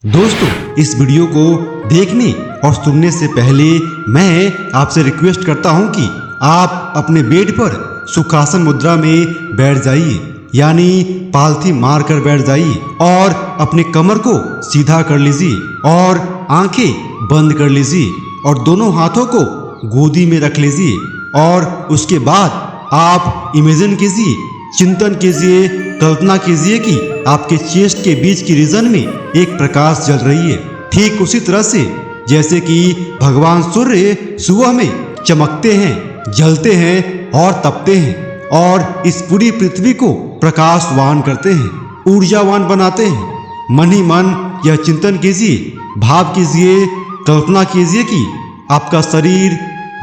दोस्तों, इस वीडियो को देखने और सुनने से पहले मैं आपसे रिक्वेस्ट करता हूं कि आप अपने बेड पर सुखासन मुद्रा में बैठ जाइए, यानी पालथी मारकर बैठ जाइए और अपने कमर को सीधा कर लीजिए और आंखें बंद कर लीजिए और दोनों हाथों को गोदी में रख लीजिए और उसके बाद आप इमेजिन कीजिए, चिंतन कीजिए, कल्पना कीजिए कि आपके चेस्ट के बीच की रीजन में एक प्रकाश जल रही है, ठीक उसी तरह से जैसे कि भगवान सूर्य सुबह में चमकते हैं, जलते हैं और तपते हैं और इस पूरी पृथ्वी को प्रकाशवान करते हैं, ऊर्जावान बनाते हैं। मन ही मन यह चिंतन कीजिए, भाव कीजिए, कल्पना कीजिए कि आपका शरीर,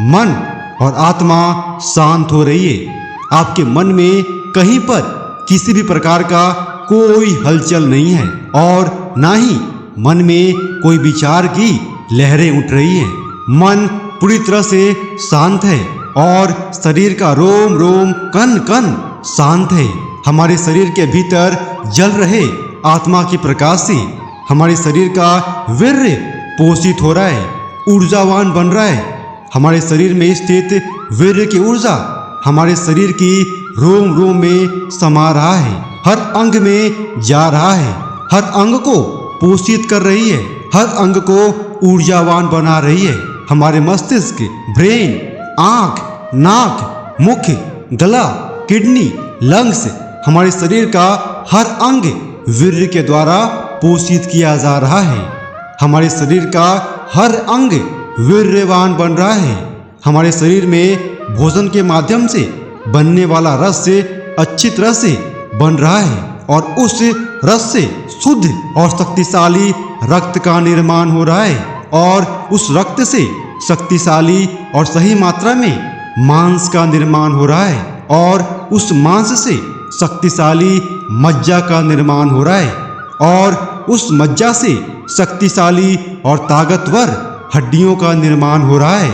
मन और आत्मा शांत हो रही है। आपके मन में कहीं पर किसी भी प्रकार का कोई हलचल नहीं है और ना ही मन में कोई विचार की लहरें उठ रही हैं। मन पूरी तरह से शांत है और शरीर का रोम रोम, कण कण शांत है। हमारे शरीर के भीतर जल रहे आत्मा की प्रकाश से हमारे शरीर का वीर्य पोषित हो रहा है, ऊर्जावान बन रहा है। हमारे शरीर में स्थित वीर्य की ऊर्जा हमारे शरीर की रोम रोम में समा रहा है, हर अंग में जा रहा है, हर अंग को पोषित कर रही है, हर अंग को ऊर्जावान बना रही है। हमारे मस्तिष्क, ब्रेन, आंख, नाक, मुख, गला, किडनी, लंग्स, हमारे शरीर का हर अंग वीर्य के द्वारा पोषित किया जा रहा है। हमारे शरीर का हर अंग वीर्यवान बन रहा है। हमारे शरीर में भोजन के माध्यम से बनने वाला रस से अच्छी तरह से बन रहा है और उस रस से शुद्ध और शक्तिशाली रक्त का निर्माण हो रहा है और उस रक्त से शक्तिशाली और सही मात्रा में मांस का निर्माण हो रहा है और उस मांस से शक्तिशाली मज्जा का निर्माण हो रहा है और उस मज्जा से शक्तिशाली और ताकतवर हड्डियों का निर्माण हो रहा है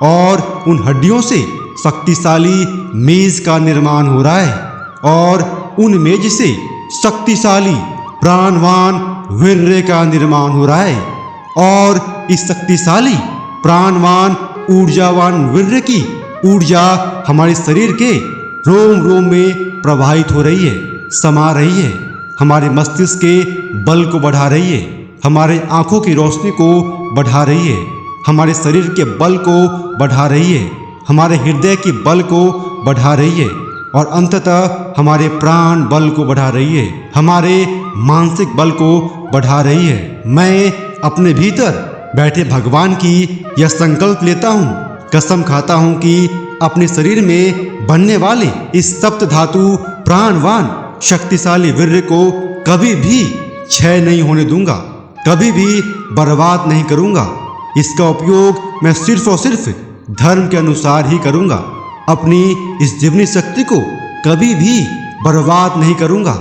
और उन हड्डियों से शक्तिशाली मेज का निर्माण हो रहा है और उन मेज से शक्तिशाली प्राणवान वीर्य का निर्माण हो रहा है और इस शक्तिशाली प्राणवान ऊर्जावान वीर्य की ऊर्जा हमारे शरीर के रोम रोम में प्रवाहित हो रही है, समा रही है, हमारे मस्तिष्क के बल को बढ़ा रही है, हमारे आंखों की रोशनी को बढ़ा रही है, हमारे शरीर के बल को बढ़ा रही है, हमारे हृदय की बल को बढ़ा रही है और अंततः हमारे प्राण बल को बढ़ा रही है, हमारे मानसिक बल को बढ़ा रही है। मैं अपने भीतर बैठे भगवान की यह संकल्प लेता हूँ, कसम खाता हूँ कि अपने शरीर में बनने वाले इस सप्त धातु प्राणवान शक्तिशाली वीर्य को कभी भी क्षय नहीं होने दूंगा, कभी भी बर्बाद नहीं करूंगा। इसका उपयोग मैं सिर्फ और सिर्फ धर्म के अनुसार ही करूंगा। अपनी इस जीवनी शक्ति को कभी भी बर्बाद नहीं करूंगा।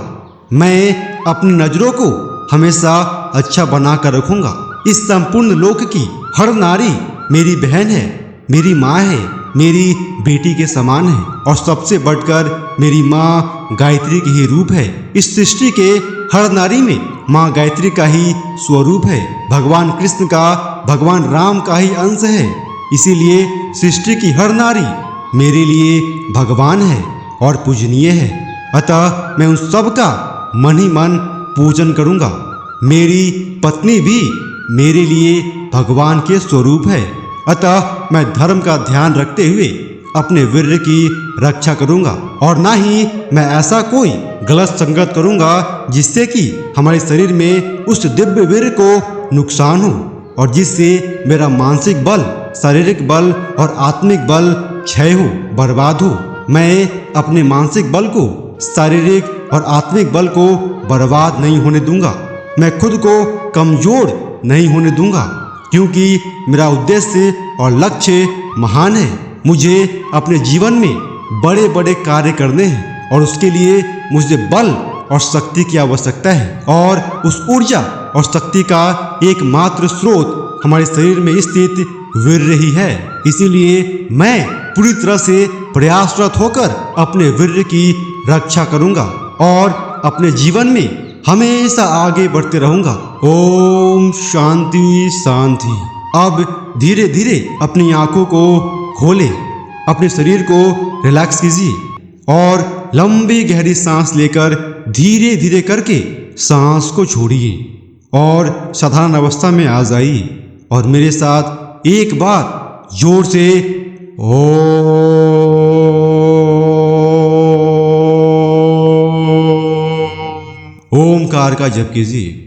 मैं अपनी नजरों को हमेशा अच्छा बनाकर रखूंगा। इस संपूर्ण लोक की हर नारी मेरी बहन है, मेरी माँ है, मेरी बेटी के समान है और सबसे बढ़कर मेरी माँ गायत्री की ही रूप है। इस सृष्टि के हर नारी में माँ गायत्री का ही स्वरूप है, भगवान कृष्ण का, भगवान राम का ही अंश है। इसीलिए सृष्टि की हर नारी मेरे लिए भगवान है और पूजनीय है। अतः मैं उन सब का मन ही मन पूजन करूंगा। मेरी पत्नी भी मेरे लिए भगवान के स्वरूप है। अतः मैं धर्म का ध्यान रखते हुए अपने वीर्य की रक्षा करूंगा और ना ही मैं ऐसा कोई गलत संगत करूंगा जिससे कि हमारे शरीर में उस दिव्य वीर्य को नुकसान हो और जिससे मेरा मानसिक बल, शारीरिक बल और आत्मिक बल क्षय हो, बर्बाद हो। मैं अपने मानसिक बल को, शारीरिक और आत्मिक बल को बर्बाद नहीं होने दूंगा। मैं खुद को कमजोर नहीं होने दूंगा क्योंकि मेरा उद्देश्य और लक्ष्य महान है। मुझे अपने जीवन में बड़े बड़े कार्य करने हैं और उसके लिए मुझे बल और शक्ति की आवश्यकता है और उस ऊर्जा और शक्ति का एकमात्र स्रोत हमारे शरीर में स्थित वीर्य ही है। इसीलिए मैं पूरी तरह से प्रयासरत होकर अपने वीर्य की रक्षा करूंगा और अपने जीवन में हमेशा आगे बढ़ते रहूंगा। ओम शांति शांति। अब धीरे धीरे अपनी आंखों को खोलें, अपने शरीर को रिलैक्स कीजिए और लंबी गहरी सांस लेकर धीरे धीरे करके सांस को छोड़िए और साधारण अवस्था में आ जाइए। और मेरे साथ एक बार जोर से ओमकार का जप कीजिए।